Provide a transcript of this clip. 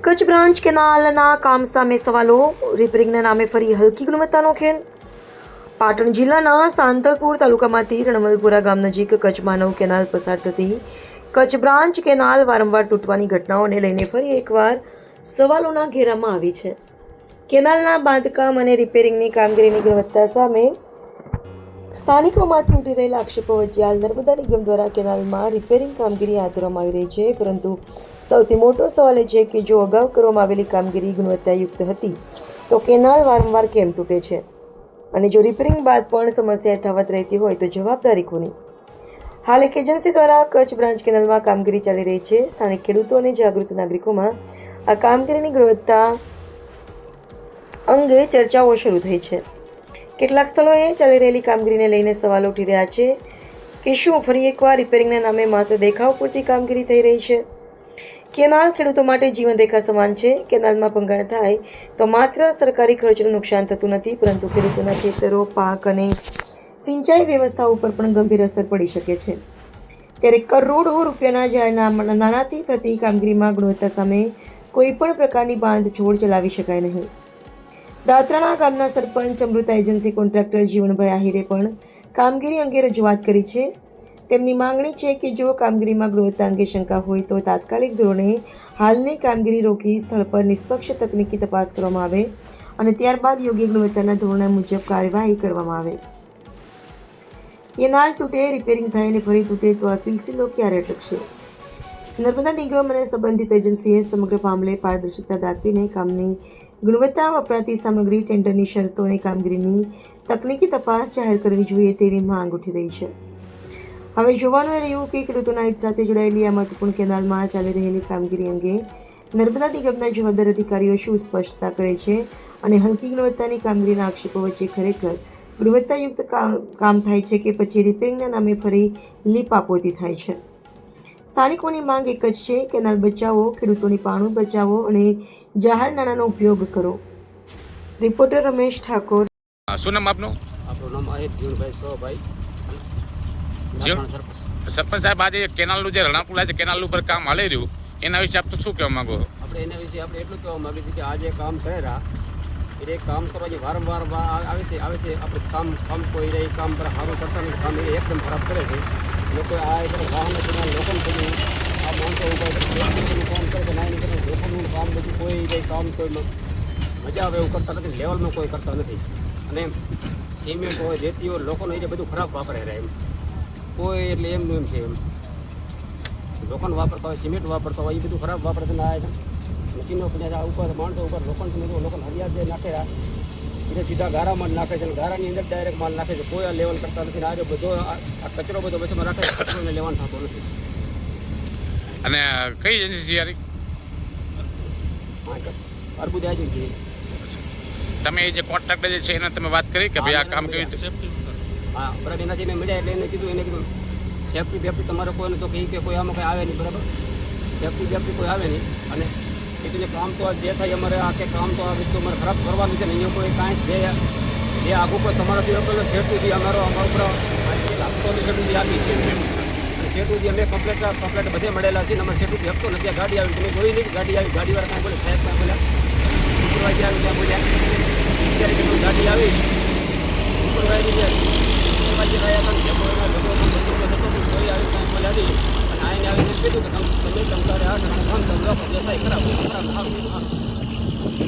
Kutch branch કેનાલના કામ સામે સવાલો, રિપેરિંગના નામે ફરી હલકી ગુણવત્તાનો ખેલ. પાટણ જિલ્લાના સાંતલપુર તાલુકામાંથી રણમલપુરા ગામ નજીક કચ્છ માનવ કેનાલ પસાર થતી કચ્છ બ્રાન્ચ કેનાલ વારંવાર તૂટવાની ઘટનાઓને લઈને ફરી એકવાર સવાલોના ઘેરામાં આવી છે. કેનાલના બાંધકામ અને રિપેરિંગની કામગીરીની ગુણવત્તા સામે સ્થાનિકોમાંથી ઉઠી રહેલા આક્ષેપો વચ્ચે હાલ નર્મદા નિગમ દ્વારા કેનાલમાં રિપેરિંગ કામગીરી હાથ ધરવામાં આવી રહી છે, પરંતુ સૌથી મોટો સવાલ એ છે કે જો અગાઉ કરવામાં આવેલી કામગીરી ગુણવત્તાયુક્ત હતી તો કેનાલ વારંવાર કેમ તૂટે છે, અને જો રિપેરિંગ બાદ પણ સમસ્યા યથાવત રહેતી હોય તો જવાબદારી કોની? હાલ એક એજન્સી દ્વારા કચ્છ બ્રાન્ચ કેનાલમાં કામગીરી ચાલી રહી છે. સ્થાનિક ખેડૂતો અને જાગૃત નાગરિકોમાં આ કામગીરીની ગુણવત્તા અંગે ચર્ચાઓ શરૂ થઈ છે. કેટલાક સ્થળોએ ચાલી રહેલી કામગીરીને લઈને સવાલો ઉઠી રહ્યા છે કે શું ફરી એકવાર રિપેરિંગના નામે માત્ર દેખાવ પૂરતી કામગીરી થઈ રહી છે? કેનાલ ખેડૂતો માટે જીવનરેખા સમાન છે. કેનાલમાં ભંગાણ થાય તો માત્ર સરકારી ખર્ચનું નુકસાન થતું નથી, પરંતુ ખેડૂતોના ખેતરો, પાક અને સિંચાઈ વ્યવસ્થા ઉપર પણ ગંભીર અસર પડી શકે છે. ત્યારે કરોડો રૂપિયાના નાણાંથી થતી કામગીરીમાં ગુણવત્તા સામે કોઈ પણ પ્રકારની બાંધછોડ ચલાવી શકાય નહીં. દાત્રાણા ગામના સરપંચ અમૃતા એજન્સી કોન્ટ્રાક્ટર જીવનભાઈ આહિરે પણ કામગીરી અંગે રજૂઆત કરી છે. તેમની માંગણી છે કે જો કામગીરીમાં ગુણવત્તા અંગે શંકા હોય તો તાત્કાલિક ધોરણે હાલની કામગીરી રોકી સ્થળ પર નિષ્પક્ષ તકનીકી તપાસ કરવામાં આવે અને ત્યારબાદ યોગ્ય ગુણવત્તાના ધોરણો મુજબ કાર્યવાહી કરવામાં આવે. કેનાલ તૂટે, રિપેરિંગ થાય અને ફરી તૂટે તો આ સિલસિલો ક્યારે અટકશે? નર્મદા નિગમ અને સંબંધિત એજન્સીએ સમગ્ર મામલે પારદર્શકતા દાખવીને કામની ગુણવત્તા, વપરાતી સામગ્રી, ટેન્ડરની શરતો અને કામગીરીની તકનીકી તપાસ જાહેર કરવી જોઈએ તેવી માંગ ઉઠી રહી છે. હવે જોવાનું એ રહ્યું કે ખેડૂતોના હિત સાથે જોડાયેલી આ મહત્વપૂર્ણ કેનાલમાં ચાલી રહેલી કામગીરી અંગે નર્મદા નિગમના જવાબદાર અધિકારીઓ શું સ્પષ્ટતા કરે છે, અને હલકી ગુણવત્તાની કામગીરીના આક્ષેપો વચ્ચે ખરેખર ગુણવત્તાયુક્ત કામ થાય છે કે પછી રિપેરિંગના નામે ફરી લીપાપોતી થાય છે? સ્થાનિકોની માંગ એક જ છે: કેનાલ બચાવો, ખેડૂતોની પાણું બચાવો અને જાહેર નાણાંનો ઉપયોગ કરો. રિપોર્ટર રમેશ ઠાકોર. શું નામ આપનું? આપણું નામ આહિર જીવનભાઈ સોભાઈ. સરપંચ સાહેબ, આજે કેનાલનું જે રણાપુલા છે કેનાલ ઉપર કામ હાલી રહ્યું એના વિશે આપ શું કહેવા માંગો? આપણે એના વિશે આપણે એટલું કહેવા માંગીએ છીએ કે આ જે કામ કરેલા એ કામ કરવા જે વારંવાર આવે છે આપણે કામ કોઈ રહી કામ પર સારું કરતા નથી, કામ એ એકદમ ખરાબ કરે છે. લોકો આ વાહનો લોકોને બધું આ માણસો કામ કરે છે, ના કરે લોકોનું કામ બધું કોઈ કંઈ કામ કોઈ મજા આવે એવું કરતા નથી, લેવલમાં કોઈ કરતા નથી. અને સિમેન્ટ હોય, રેતી હોય, લોકોને એ બધું ખરાબ વાપરે રહે એમ કોઈ, એટલે એમનું એમ છે એમ લોકોને વાપરતા હોય, સિમેન્ટ વાપરતા હોય, એ બધું ખરાબ વાપરે છે. આ મશીનો ઉપર માણસો ઉપર લોકોને હરિયાદ જે નાખેલા એટલે સીધા ગારામાં જ નાખે છે, ગારાની અંદર ડાયરેક્ટ માલ નાખે છે. કોઈ આ લેવલ કરતા નથી. આજે બધો આ કચરો બધો બસમાં રાખે છે, કચરોને લેવાનું થતો નથી. અને કઈ એજન્સી યાર? અર્બુદ એજન્સી. તમે જે કોન્ટ્રાક્ટર જે છે એને તમે વાત કરી કે ભાઈ આ કામ કેવી રીતે? હા, બરાબર. એનાથી મેં મળ્યા એટલે એને કીધું સેફ્ટી બેફ્ટી તમારે કોઈને તો કહી કે કોઈ આમાં કંઈ આવે નહીં, બરાબર? સેફ્ટી બેફ્ટી કોઈ આવે નહીં. અને કીધું કે કામ તો જે થાય અમારે આ કે કામ તો આ વસ્તુ અમારે ખરાબ કરવાનું છે ને અહીંયા કોઈ કાંઈ જે આગું કોઈ તમારાથી આપેલો સેફ્ટી અમારા ઉપર આપતો સેફ્ટી આપી છે. અને સેફ્ટી અમે કમ્પ્લેટ બધે મળેલા છે. અમારે સેફ્ટી આપતો નથી. ગાડી આવી તમે જોઈ નહીં, ગાડી આવી, ગાડીવાળા કાંઈ બોલે, સાહેબ કાંઈ બોલ્યા, સુપરવાઇઝર આવી ત્યાં બોલ્યા, અત્યારે કીધું ગાડી આવી, સુપરવાઇઝર આવ્યા અને આવીને કીધું કે તમે તમારે આ કામ ધંધો દેખાય ખરાબ સારું.